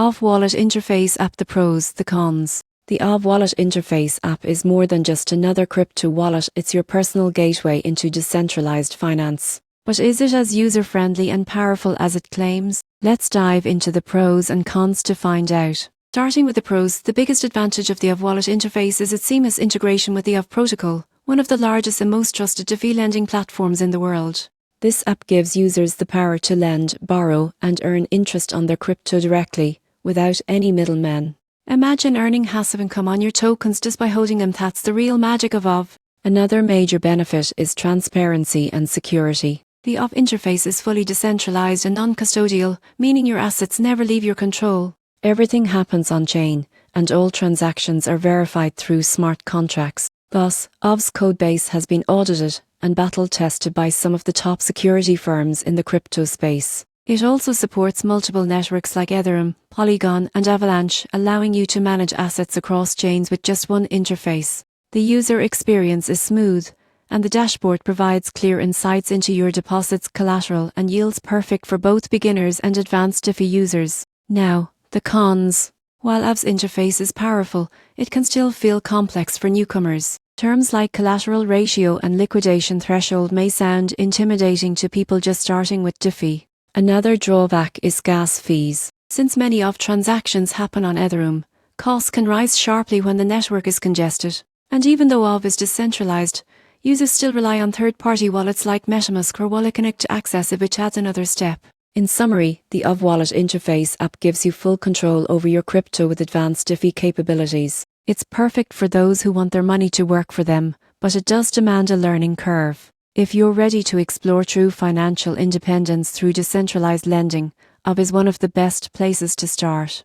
Aave Wallet Interface App. The pros, the cons. The Aave Wallet Interface app is more than just another crypto wallet, it's your personal gateway into decentralized finance. But is it as user-friendly and powerful as it claims? Let's dive into the pros and cons to find out. Starting with the pros, the biggest advantage of the Aave Wallet interface is its seamless integration with the Aave protocol, one of the largest and most trusted DeFi lending platforms in the world. This app gives users the power to lend, borrow, and earn interest on their crypto directly, without any middlemen. Imagine earning passive income on your tokens just by holding them. That's the real magic of Aave. Another major benefit is transparency and security. The Aave interface is fully decentralized and non-custodial, meaning your assets never leave your control. Everything happens on-chain, and all transactions are verified through smart contracts. Thus, Aave's codebase has been audited and battle-tested by some of the top security firms in the crypto space. It also supports multiple networks like Ethereum, Polygon, and Avalanche, allowing you to manage assets across chains with just one interface. The user experience is smooth, and the dashboard provides clear insights into your deposits, collateral, and yields, perfect for both beginners and advanced DeFi users. Now, the cons. While Aave's interface is powerful, it can still feel complex for newcomers. Terms like collateral ratio and liquidation threshold may sound intimidating to people just starting with DeFi. Another drawback is gas fees. Since many Aave transactions happen on Ethereum, costs can rise sharply when the network is congested. And even though Aave is decentralized, users still rely on third-party wallets like MetaMask or Wallet Connect to access it, which adds another step. In summary, the Aave Wallet Interface app gives you full control over your crypto with advanced DeFi capabilities. It's perfect for those who want their money to work for them, but it does demand a learning curve. If you're ready to explore true financial independence through decentralized lending, Aave is one of the best places to start.